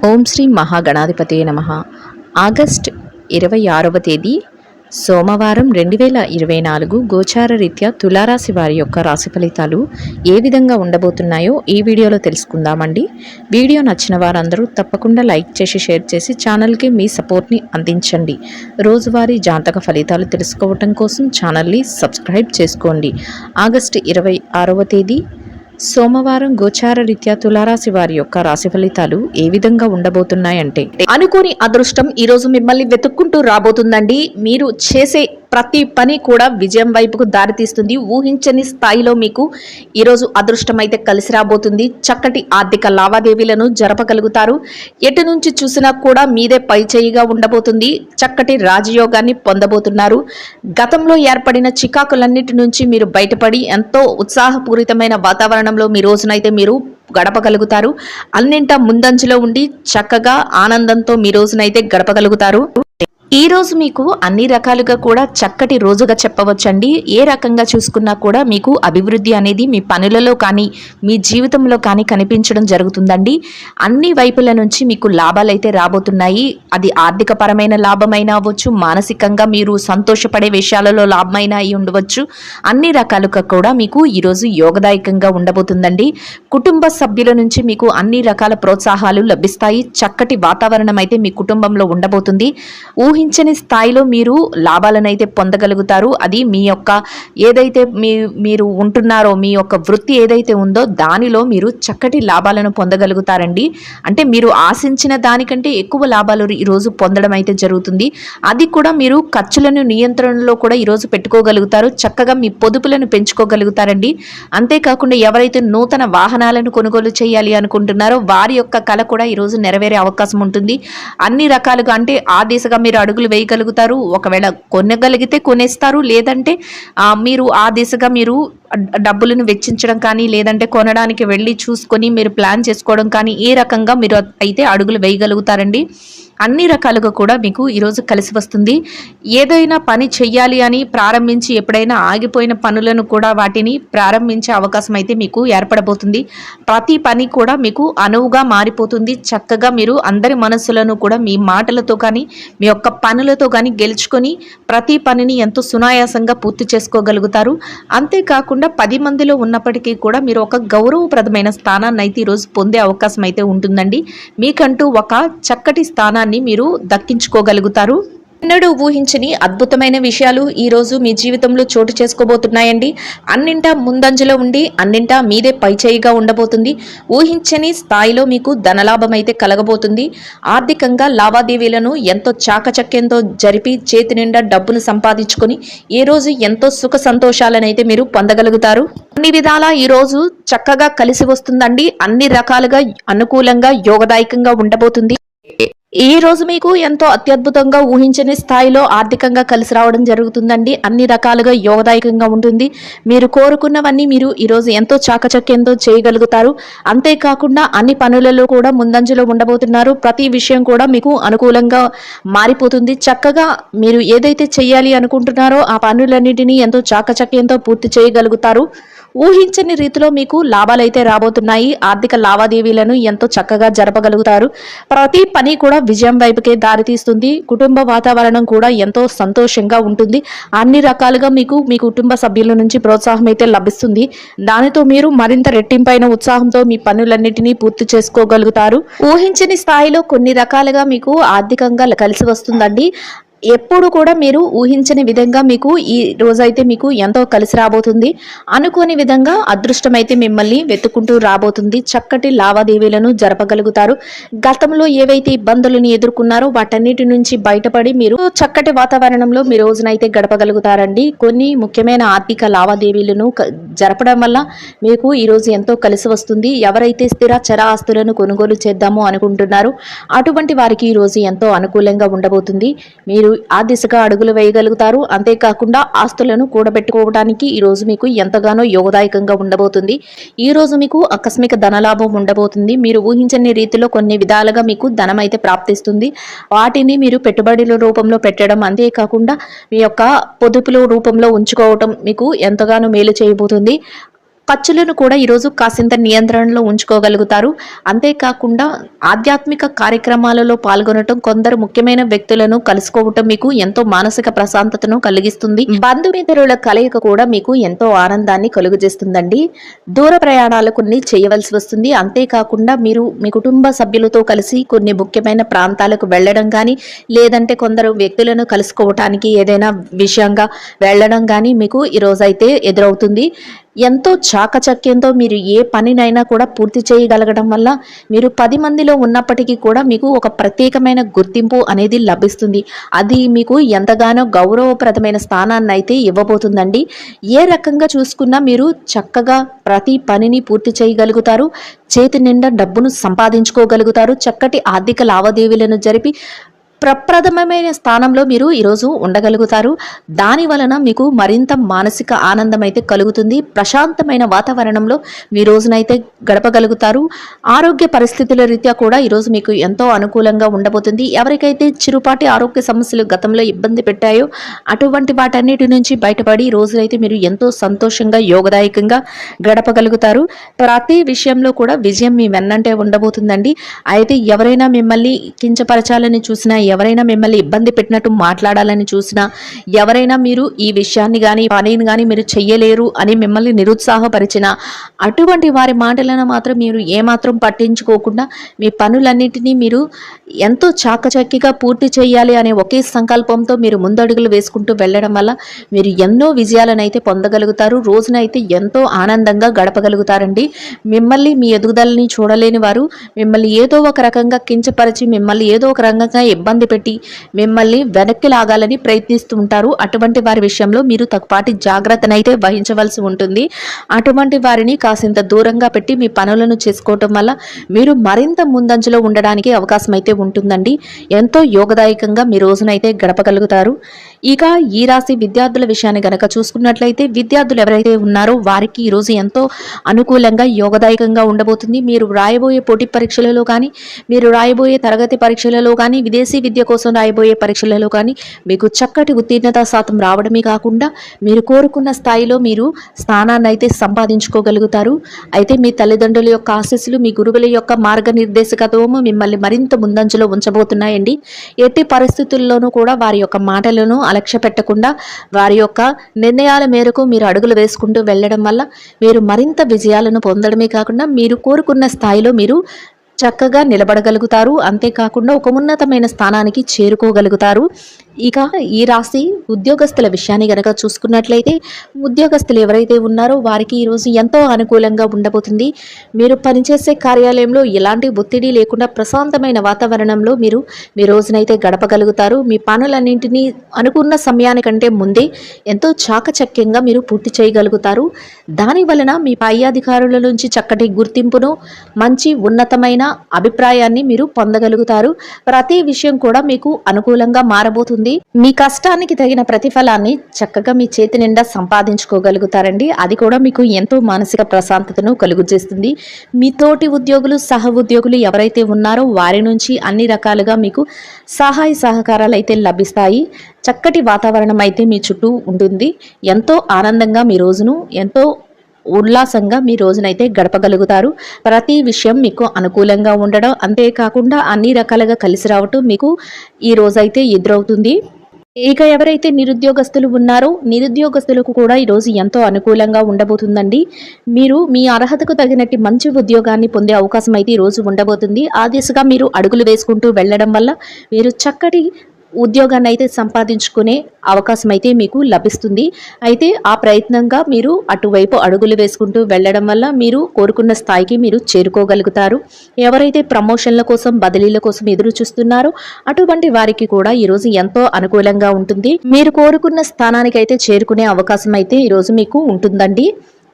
ఓం శ్రీ మహాగణాధిపతయే నమః. ఆగస్ట్ 26వ తేదీ సోమవారం 2024 గోచార రీత్యా తులారాశి వారి యొక్క రాశి ఫలితాలు ఏ విధంగా ఉండబోతున్నాయో ఈ వీడియోలో తెలుసుకుందామండి. వీడియో నచ్చిన వారందరూ తప్పకుండా లైక్ చేసి షేర్ చేసి ఛానల్కి మీ సపోర్ట్ని అందించండి. రోజువారీ జాతక ఫలితాలు తెలుసుకోవటం కోసం ఛానల్ని సబ్స్క్రైబ్ చేసుకోండి. ఆగస్టు 26వ తేదీ సోమవారం గోచార రీత్యా తులారాశి వారి యొక్క రాశి ఫలితాలు ఏ విధంగా ఉండబోతున్నాయంటే, అనుకోని అదృష్టం ఈరోజు మిమ్మల్ని వెతుక్కుంటూ రాబోతుందండి. మీరు చేసే ప్రతి పని కూడా విజయం వైపుకు దారితీస్తుంది. ఊహించని స్థాయిలో మీకు ఈరోజు అదృష్టం అయితే కలిసి రాబోతుంది. చక్కటి ఆర్థిక లావాదేవీలను జరపగలుగుతారు. ఎటు నుంచి చూసినా కూడా మీదే పై చేయిగా ఉండబోతుంది. చక్కటి రాజయోగాన్ని పొందబోతున్నారు. గతంలో ఏర్పడిన చికాకులన్నిటి నుంచి మీరు బయటపడి ఎంతో ఉత్సాహపూరితమైన వాతావరణంలో మీ రోజునైతే మీరు గడపగలుగుతారు. అన్నింటా ముందంజలో ఉండి చక్కగా ఆనందంతో మీ రోజునైతే గడపగలుగుతారు. ఈ రోజు మీకు అన్ని రకాలుగా కూడా చక్కటి రోజుగా చెప్పవచ్చండి. ఏ రకంగా చూసుకున్నా కూడా మీకు అభివృద్ధి అనేది మీ పనులలో కానీ మీ జీవితంలో కానీ కనిపించడం జరుగుతుందండి. అన్ని వైపుల నుంచి మీకు లాభాలు అయితే రాబోతున్నాయి. అది ఆర్థిక పరమైన లాభమైనా అవ్వచ్చు, మానసికంగా మీరు సంతోషపడే విషయాలలో లాభమైనా అయి ఉండవచ్చు. అన్ని రకాలుగా కూడా మీకు ఈరోజు యోగదాయకంగా ఉండబోతుందండి. కుటుంబ సభ్యుల నుంచి మీకు అన్ని రకాల ప్రోత్సాహాలు లభిస్తాయి. చక్కటి వాతావరణం అయితే మీ కుటుంబంలో ఉండబోతుంది. ఊహించని స్థాయిలో మీరు లాభాలను అయితే పొందగలుగుతారు. అది మీ యొక్క ఏదైతే మీరు ఉంటున్నారో మీ యొక్క వృత్తి ఏదైతే ఉందో దానిలో మీరు చక్కటి లాభాలను పొందగలుగుతారండి. అంటే మీరు ఆశించిన దానికంటే ఎక్కువ లాభాలు ఈరోజు పొందడం అయితే జరుగుతుంది. అది కూడా మీరు ఖర్చులను నియంత్రణలో కూడా ఈరోజు పెట్టుకోగలుగుతారు. చక్కగా మీ పొదుపులను పెంచుకోగలుగుతారండి. అంతేకాకుండా ఎవరైతే నూతన వాహనాలను కొనుగోలు చేయాలి అనుకుంటున్నారో వారి యొక్క కళ కూడా ఈరోజు నెరవేరే అవకాశం ఉంటుంది. అన్ని రకాలుగా అంటే ఆ దిశగా మీరు అడుగులు వేయగలుగుతారు. ఒకవేళ కొనగలిగితే కొనేస్తారు, లేదంటే మీరు ఆ దిశగా మీరు డబ్బులను వెచ్చించడం కానీ లేదంటే కొనడానికి వెళ్ళి చూసుకొని మీరు ప్లాన్ చేసుకోవడం కానీ ఏ రకంగా మీరు అయితే అడుగులు వేయగలుగుతారండి. అన్ని రకాలుగా కూడా మీకు ఈరోజు కలిసి వస్తుంది. ఏదైనా పని చెయ్యాలి అని ప్రారంభించి ఎప్పుడైనా ఆగిపోయిన పనులను కూడా వాటిని ప్రారంభించే అవకాశం అయితే మీకు ఏర్పడబోతుంది. ప్రతి పని కూడా మీకు అనువుగా మారిపోతుంది. చక్కగా మీరు అందరి మనస్సులను కూడా మీ మాటలతో కానీ మీ యొక్క పనులతో కానీ గెలుచుకొని ప్రతి పనిని ఎంతో సునాయాసంగా పూర్తి చేసుకోగలుగుతారు. అంతేకాకుండా 10 మందిలో ఉన్నప్పటికీ కూడా మీరు ఒక గౌరవప్రదమైన స్థానాన్ని అయితే ఈరోజు పొందే అవకాశం అయితే ఉంటుందండి. మీకంటూ ఒక చక్కటి స్థానాన్ని మీరు దక్కించుకోగలుగుతారు. ఎన్నడూ ఊహించని అద్భుతమైన విషయాలు ఈరోజు మీ జీవితంలో చోటు చేసుకోబోతున్నాయండి. అన్నింటా ముందంజలో ఉండి అన్నింటా మీదే పైచేయిగా ఉండబోతుంది. ఊహించని స్థాయిలో మీకు ధనలాభం అయితే కలగబోతుంది. ఆర్థికంగా లావాదేవీలను ఎంతో చాకచక్యంతో జరిపి చేతి నిండా డబ్బును సంపాదించుకొని ఈ రోజు ఎంతో సుఖ సంతోషాలను అయితే మీరు పొందగలుగుతారు. అన్ని విధాలా ఈ రోజు చక్కగా కలిసి వస్తుందండి. అన్ని రకాలుగా అనుకూలంగా యోగదాయకంగా ఉండబోతుంది. ఈ రోజు మీకు ఎంతో అత్యద్భుతంగా ఊహించని స్థాయిలో ఆర్థికంగా కలిసి రావడం జరుగుతుందండి. అన్ని రకాలుగా యోగదాయకంగా ఉంటుంది. మీరు కోరుకున్నవన్నీ మీరు ఈరోజు ఎంతో చాకచక్యంతో చేయగలుగుతారు. అంతేకాకుండా అన్ని పనులలో కూడా ముందంజలో ఉండబోతున్నారు. ప్రతి విషయం కూడా మీకు అనుకూలంగా మారిపోతుంది. చక్కగా మీరు ఏదైతే చేయాలి అనుకుంటున్నారో ఆ పనులన్నిటినీ ఎంతో చాకచక్యంతో పూర్తి చేయగలుగుతారు. ఊహించని రీతిలో మీకు లాభాలైతే రాబోతున్నాయి. ఆర్థిక లావాదేవీలను ఎంతో చక్కగా జరపగలుగుతారు. ప్రతి పని కూడా విజయం వైపుకే దారితీస్తుంది. కుటుంబ వాతావరణం కూడా ఎంతో సంతోషంగా ఉంటుంది. అన్ని రకాలుగా మీకు మీ కుటుంబ సభ్యుల నుంచి ప్రోత్సాహం అయితే లభిస్తుంది. దానితో మీరు మరింత రెట్టింపైన ఉత్సాహంతో మీ పనులన్నిటినీ పూర్తి చేసుకోగలుగుతారు. ఊహించని స్థాయిలో కొన్ని రకాలుగా మీకు ఆర్థికంగా కలిసి వస్తుందండి. ఎప్పుడు కూడా మీరు ఊహించని విధంగా మీకు ఈ రోజైతే మీకు ఎంతో కలిసి రాబోతుంది. అనుకోని విధంగా అదృష్టం అయితే మిమ్మల్ని వెతుక్కుంటూ రాబోతుంది. చక్కటి లావాదేవీలను జరపగలుగుతారు. గతంలో ఏవైతే ఇబ్బందులను ఎదుర్కొన్నారో వాటన్నిటి నుంచి బయటపడి మీరు చక్కటి వాతావరణంలో మీ రోజునైతే గడపగలుగుతారండి. కొన్ని ముఖ్యమైన ఆర్థిక లావాదేవీలను జరపడం వల్ల మీకు ఈరోజు ఎంతో కలిసి వస్తుంది. ఎవరైతే స్థిర చర ఆస్తులను కొనుగోలు చేద్దామో అనుకుంటున్నారో అటువంటి వారికి ఈరోజు ఎంతో అనుకూలంగా ఉండబోతుంది. మీరు ఆ దిశగా అడుగులు వేయగలుగుతారు. అంతేకాకుండా ఆస్తులను కూడబెట్టుకోవడానికి ఈ రోజు మీకు ఎంతగానో యోగదాయకంగా ఉండబోతుంది. ఈ రోజు మీకు ఆకస్మిక ధనలాభం ఉండబోతుంది. మీరు ఊహించని రీతిలో కొన్ని విధాలుగా మీకు ధనం అయితే ప్రాప్తిస్తుంది. వాటిని మీరు పెట్టుబడుల రూపంలో పెట్టడం, అంతేకాకుండా మీ యొక్క పొదుపుల రూపంలో ఉంచుకోవటం మీకు ఎంతగానో మేలు చేయబోతుంది. ఖర్చులను కూడా ఈరోజు కాసింత నియంత్రణలో ఉంచుకోగలుగుతారు. అంతేకాకుండా ఆధ్యాత్మిక కార్యక్రమాలలో పాల్గొనటం, కొందరు ముఖ్యమైన వ్యక్తులను కలుసుకోవటం మీకు ఎంతో మానసిక ప్రశాంతతను కలిగిస్తుంది. బంధుమిత్రుల కలయిక కూడా మీకు ఎంతో ఆనందాన్ని కలుగజేస్తుందండి. దూర ప్రయాణాలు కొన్ని చేయవలసి వస్తుంది. అంతేకాకుండా మీరు మీ కుటుంబ సభ్యులతో కలిసి కొన్ని ముఖ్యమైన ప్రాంతాలకు వెళ్ళడం కానీ, లేదంటే కొందరు వ్యక్తులను కలుసుకోవటానికి ఏదైనా విషయంగా వెళ్ళడం కానీ మీకు ఈరోజైతే ఎదురవుతుంది. ఎంతో చాకచక్యంతో మీరు ఏ పనినైనా కూడా పూర్తి చేయగలగడం వల్ల మీరు 10 మందిలో ఉన్నప్పటికీ కూడా మీకు ఒక ప్రత్యేకమైన గుర్తింపు అనేది లభిస్తుంది. అది మీకు ఎంతగానో గౌరవప్రదమైన స్థానాన్ని అయితే ఇవ్వబోతుందండి. ఏ రకంగా చూసుకున్నా మీరు చక్కగా ప్రతి పనిని పూర్తి చేయగలుగుతారు. చేతి నిండా డబ్బును సంపాదించుకోగలుగుతారు. చక్కటి ఆర్థిక లావాదేవీలను జరిపి ప్రప్రథమమైన స్థానంలో మీరు ఈరోజు ఉండగలుగుతారు. దాని వలన మీకు మరింత మానసిక ఆనందం అయితే కలుగుతుంది. ప్రశాంతమైన వాతావరణంలో మీ రోజునైతే గడపగలుగుతారు. ఆరోగ్య పరిస్థితుల రీత్యా కూడా ఈరోజు మీకు ఎంతో అనుకూలంగా ఉండబోతుంది. ఎవరికైతే చిరుపాటి ఆరోగ్య సమస్యలు గతంలో ఇబ్బంది పెట్టాయో అటువంటి వాటన్నిటి నుంచి బయటపడి ఈ రోజునైతే మీరు ఎంతో సంతోషంగా యోగదాయకంగా గడపగలుగుతారు. ప్రతి విషయంలో కూడా విజయం మీ వెన్నంటే ఉండబోతుందండి. అయితే ఎవరైనా మిమ్మల్ని కించపరచాలని చూసినా, ఎవరైనా మిమ్మల్ని ఇబ్బంది పెట్టినట్టు మాట్లాడాలని చూసినా, ఎవరైనా మీరు ఈ విషయాన్ని కానీ పనిని కానీ మీరు చెయ్యలేరు అని మిమ్మల్ని నిరుత్సాహపరిచినా, అటువంటి వారి మాటలను మాత్రం మీరు ఏమాత్రం పట్టించుకోకుండా మీ పనులన్నింటినీ మీరు ఎంతో చాకచక్యంగా పూర్తి చేయాలి అనే ఒకే సంకల్పంతో మీరు ముందడుగులు వేసుకుంటూ వెళ్ళడం వల్ల మీరు ఎన్నో విజయాలను అయితే పొందగలుగుతారు. రోజునైతే ఎంతో ఆనందంగా గడపగలుగుతారండి. మిమ్మల్ని మీ ఎదుగుదలని చూడలేని వారు మిమ్మల్ని ఏదో ఒక రకంగా కించపరిచి, మిమ్మల్ని ఏదో ఒక రకంగా ఇబ్బంది పెట్టి మిమ్మల్ని వెనక్కి లాగాలని ప్రయత్నిస్తూ ఉంటారు. అటువంటి వారి విషయంలో మీరు తగుపాటి జాగ్రత్తనైతే వహించవలసి ఉంటుంది. అటువంటి వారిని కాసింత దూరంగా పెట్టి మీ పనులను చేసుకోవటం వల్ల మీరు మరింత ముందంజలో ఉండడానికి అవకాశం అయితే ఉంటుందండి. ఎంతో యోగదాయకంగా మీ రోజునైతే గడపగలుగుతారు. ఇక ఈ రాశి విద్యార్థుల విషయాన్ని గనక చూసుకున్నట్లయితే, విద్యార్థులు ఎవరైతే ఉన్నారో వారికి ఈరోజు ఎంతో అనుకూలంగా యోగదాయకంగా ఉండబోతుంది. మీరు రాయబోయే పోటీ పరీక్షలలో కానీ, మీరు రాయబోయే తరగతి పరీక్షలలో కానీ, విదేశీ విద్య కోసం రాయబోయే పరీక్షలలో కానీ మీకు చక్కటి ఉత్తీర్ణత శాతం రావడమే కాకుండా మీరు కోరుకున్న స్థాయిలో మీరు స్థానాన్ని అయితే సంపాదించుకోగలుగుతారు. అయితే మీ తల్లిదండ్రుల యొక్క ఆశీస్సులు, మీ గురువుల యొక్క మార్గనిర్దేశకత్వము మిమ్మల్ని మరింత ముందంజలో ఉంచబోతున్నాయండి. ఎట్టి పరిస్థితుల్లోనూ కూడా వారి యొక్క మాటలను అలక్ష్య పెట్టకుండా వారి యొక్క నిర్ణయాల మేరకు మీరు అడుగులు వేసుకుంటూ వెళ్ళడం వల్ల మీరు మరింత విజయాలను పొందడమే కాకుండా మీరు కోరుకున్న స్థాయిలో మీరు చక్కగా నిలబడగలుగుతారు. అంతేకాకుండా ఒక ఉన్నతమైన స్థానానికి చేరుకోగలుగుతారు. ఇక ఈ రాశి ఉద్యోగస్తుల విషయాన్ని గనక చూసుకున్నట్లయితే, ఉద్యోగస్తులు ఎవరైతే ఉన్నారో వారికి ఈరోజు ఎంతో అనుకూలంగా ఉండబోతుంది. మీరు పనిచేసే కార్యాలయంలో ఎలాంటి ఒత్తిడి లేకుండా ప్రశాంతమైన వాతావరణంలో మీరు మీ రోజునైతే గడపగలుగుతారు. మీ పనులన్నింటినీ అనుకున్న సమయానికంటే ముందే ఎంతో చాకచక్యంగా మీరు పూర్తి చేయగలుగుతారు. దాని వలన మీ పై అధికారుల నుంచి చక్కటి గుర్తింపును, మంచి ఉన్నతమైన అభిప్రాయాన్ని మీరు పొందగలుగుతారు. ప్రతి విషయం కూడా మీకు అనుకూలంగా మారబోతుంది. మీ కష్టానికి తగిన ప్రతిఫలాన్ని చక్కగా మీ చేతి నిండా సంపాదించుకోగలుగుతారండి. అది కూడా మీకు ఎంతో మానసిక ప్రశాంతతను కలుగజేస్తుంది. మీ తోటి ఉద్యోగులు, సహ ఉద్యోగులు ఎవరైతే ఉన్నారో వారి నుంచి అన్ని రకాలుగా మీకు సహాయ సహకారాలు అయితే లభిస్తాయి. చక్కటి వాతావరణం అయితే మీ చుట్టూ ఉంటుంది. ఎంతో ఆనందంగా మీ రోజును ఎంతో ఉల్లాసంగా మీ రోజునైతే గడపగలుగుతారు. ప్రతి విషయం మీకు అనుకూలంగా ఉండడం, అంతేకాకుండా అన్ని రకాలుగా కలిసి రావటం మీకు ఈ రోజైతే ఎదురవుతుంది. ఇక ఎవరైతే నిరుద్యోగస్తులు ఉన్నారో నిరుద్యోగస్తులకు కూడా ఈరోజు ఎంతో అనుకూలంగా ఉండబోతుందండి. మీరు మీ అర్హతకు తగినట్టు మంచి ఉద్యోగాన్ని పొందే అవకాశం అయితే ఈరోజు ఉండబోతుంది. ఆ దిశగా మీరు అడుగులు వేసుకుంటూ వెళ్ళడం వల్ల మీరు చక్కటి ఉద్యోగాన్ని అయితే సంపాదించుకునే అవకాశం అయితే మీకు లభిస్తుంది. అయితే ఆ ప్రయత్నంగా మీరు అటువైపు అడుగులు వేసుకుంటూ వెళ్ళడం వల్ల మీరు కోరుకున్న స్థాయికి మీరు చేరుకోగలుగుతారు. ఎవరైతే ప్రమోషన్ల కోసం, బదిలీల కోసం ఎదురు చూస్తున్నారో అటువంటి వారికి కూడా ఈరోజు ఎంతో అనుకూలంగా ఉంటుంది. మీరు కోరుకున్న స్థానానికి అయితే చేరుకునే అవకాశం అయితే ఈరోజు మీకు ఉంటుందండి.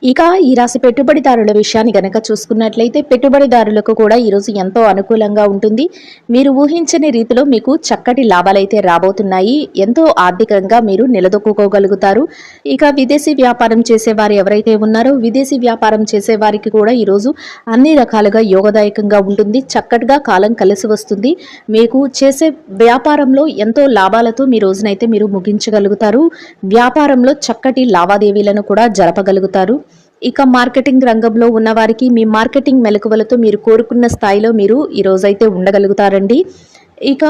ఇక ఈ రాశి పెట్టుబడిదారుల విషయాన్ని గనక చూసుకున్నట్లయితే, పెట్టుబడిదారులకు కూడా ఈరోజు ఎంతో అనుకూలంగా ఉంటుంది. మీరు ఊహించని రీతిలో మీకు చక్కటి లాభాలైతే రాబోతున్నాయి. ఎంతో ఆర్థికంగా మీరు నిలదొక్కుకోగలుగుతారు. ఇక విదేశీ వ్యాపారం చేసేవారు ఎవరైతే ఉన్నారో విదేశీ వ్యాపారం చేసేవారికి కూడా ఈరోజు అన్ని రకాలుగా యోగదాయకంగా ఉంటుంది. చక్కటిగా కాలం కలిసి వస్తుంది. మీకు చేసే వ్యాపారంలో ఎంతో లాభాలతో మీ రోజునైతే మీరు ముగించగలుగుతారు. వ్యాపారంలో చక్కటి లావాదేవీలను కూడా జరపగలుగుతారు. ఇక మార్కెటింగ్ రంగంలో ఉన్నవారికి మీ మార్కెటింగ్ మెలకువలతో మీరు కోరుకున్న స్థాయిలో మీరు ఈ రోజైతే ఉండగలుగుతారండి. ఇక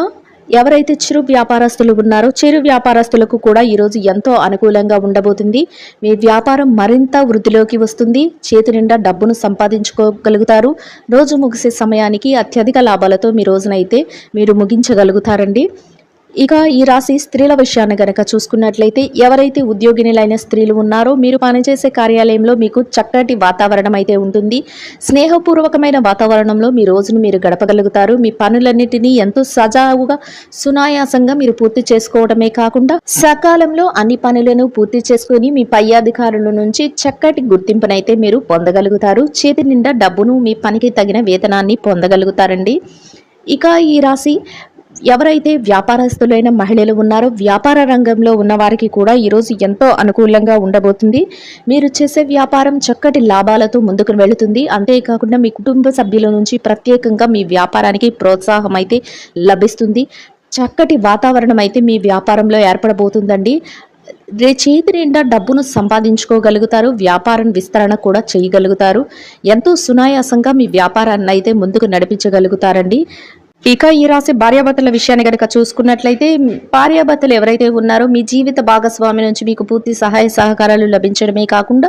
ఎవరైతే చిరు వ్యాపారస్తులు ఉన్నారో చిరు వ్యాపారస్తులకు కూడా ఈరోజు ఎంతో అనుకూలంగా ఉండబోతుంది. మీ వ్యాపారం మరింత వృద్ధిలోకి వస్తుంది. చేతి నిండా డబ్బును సంపాదించుకోగలుగుతారు. రోజు ముగిసే సమయానికి అత్యధిక లాభాలతో మీ రోజునైతే మీరు ముగించగలుగుతారండి. ఇక ఈ రాశి స్త్రీల విషయాన్ని గనక చూసుకున్నట్లయితే ఎవరైతే ఉద్యోగినులైన స్త్రీలు ఉన్నారో మీరు పనిచేసే కార్యాలయంలో మీకు చక్కటి వాతావరణం అయితే ఉంటుంది. స్నేహపూర్వకమైన వాతావరణంలో మీ రోజును మీరు గడపగలుగుతారు. మీ పనులన్నిటినీ ఎంతో సజావుగా సునాయాసంగా మీరు పూర్తి చేసుకోవడమే కాకుండా సకాలంలో అన్ని పనులను పూర్తి చేసుకుని మీ పై అధికారుల నుంచి చక్కటి గుర్తింపునైతే మీరు పొందగలుగుతారు. చేతి నిండా డబ్బును మీ పనికి తగిన వేతనాన్ని పొందగలుగుతారండి. ఇక ఈ రాశి ఎవరైతే వ్యాపారస్తులైన మహిళలు ఉన్నారో వ్యాపార రంగంలో ఉన్న వారికి కూడా ఈరోజు ఎంతో అనుకూలంగా ఉండబోతుంది. మీరు చేసే వ్యాపారం చక్కటి లాభాలతో ముందుకు వెళుతుంది. అంతేకాకుండా మీ కుటుంబ సభ్యుల నుంచి ప్రత్యేకంగా మీ వ్యాపారానికి ప్రోత్సాహం అయితే లభిస్తుంది. చక్కటి వాతావరణం అయితే మీ వ్యాపారంలో ఏర్పడబోతుందండి. చేతి నిండా డబ్బును సంపాదించుకోగలుగుతారు. వ్యాపారం విస్తరణ కూడా చేయగలుగుతారు. ఎంతో సునాయాసంగా మీ వ్యాపారాన్ని అయితే ముందుకు నడిపించగలుగుతారండి. ఇక ఈ రాశి భార్యాభర్తల విషయాన్ని కనుక చూసుకున్నట్లయితే భార్యాభర్తలు ఎవరైతే ఉన్నారో మీ జీవిత భాగస్వామి నుంచి మీకు పూర్తి సహాయ సహకారాలు లభించడమే కాకుండా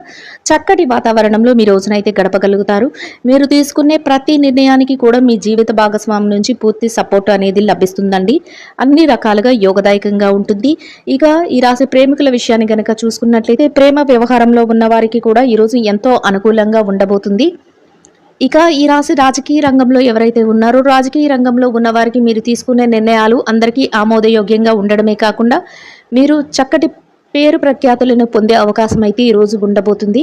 చక్కటి వాతావరణంలో మీ రోజునైతే గడపగలుగుతారు. మీరు తీసుకునే ప్రతి నిర్ణయానికి కూడా మీ జీవిత భాగస్వామి నుంచి పూర్తి సపోర్ట్ అనేది లభిస్తుందండి. అన్ని రకాలుగా యోగదాయకంగా ఉంటుంది. ఇక ఈ రాశి ప్రేమికుల విషయాన్ని కనుక చూసుకున్నట్లయితే ప్రేమ వ్యవహారంలో ఉన్న వారికి కూడా ఈరోజు ఎంతో అనుకూలంగా ఉండబోతుంది. ఇక ఈ రాశి రాజకీయ రంగంలో ఎవరైతే ఉన్నారో రాజకీయ రంగంలో ఉన్న వారికి మీరు తీసుకునే నిర్ణయాలు అందరికీ ఆమోదయోగ్యంగా ఉండడమే కాకుండా మీరు చక్కటి పేరు ప్రఖ్యాతులను పొందే అవకాశం అయితే ఈ రోజు ఉండబోతుంది.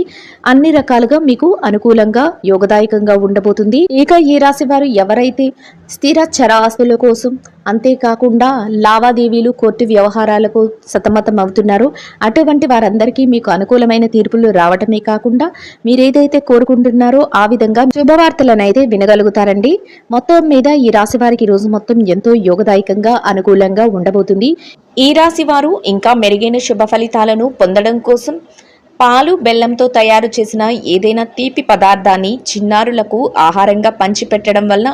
అన్ని రకాలుగా మీకు అనుకూలంగా యోగదాయకంగా ఉండబోతుంది. ఇక ఈ రాశి వారు ఎవరైతే స్థిర చర ఆస్తుల కోసం అంతేకాకుండా లావాదేవీలు కోర్టు వ్యవహారాలకు సతమతం అవుతున్నారో అటువంటి వారందరికీ మీకు అనుకూలమైన తీర్పులు రావటమే కాకుండా మీరేదైతే కోరుకుంటున్నారో ఆ విధంగా శుభవార్తలను అయితే వినగలుగుతారండి. మొత్తం మీద ఈ రాశి వారికి రోజు మొత్తం ఎంతో యోగదాయకంగా అనుకూలంగా ఉండబోతుంది. ఈ రాశి వారు ఇంకా మెరుగైన శుభ ఫలితాలను పొందడం కోసం పాలు బెల్లంతో తయారు చేసిన ఏదైనా తీపి పదార్థాన్ని చిన్నారులకు ఆహారంగా పంచిపెట్టడం వల్ల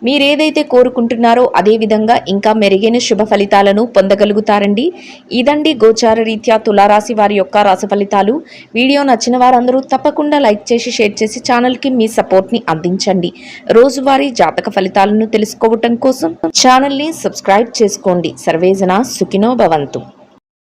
మీరేదైతే కోరుకుంటున్నారో అదే విధంగా ఇంకా మెరుగైన శుభ ఫలితాలను పొందగలుగుతారండి. ఇదండి గోచార రీత్యా తులారాశి వారి యొక్క రాశి ఫలితాలు. వీడియో నచ్చిన వారందరూ తప్పకుండా లైక్ చేసి షేర్ చేసి ఛానల్కి మీ సపోర్ట్ని అందించండి. రోజువారీ జాతక ఫలితాలను తెలుసుకోవటం కోసం ఛానల్ని సబ్స్క్రైబ్ చేసుకోండి. సర్వేజన సుఖినో భవంతు.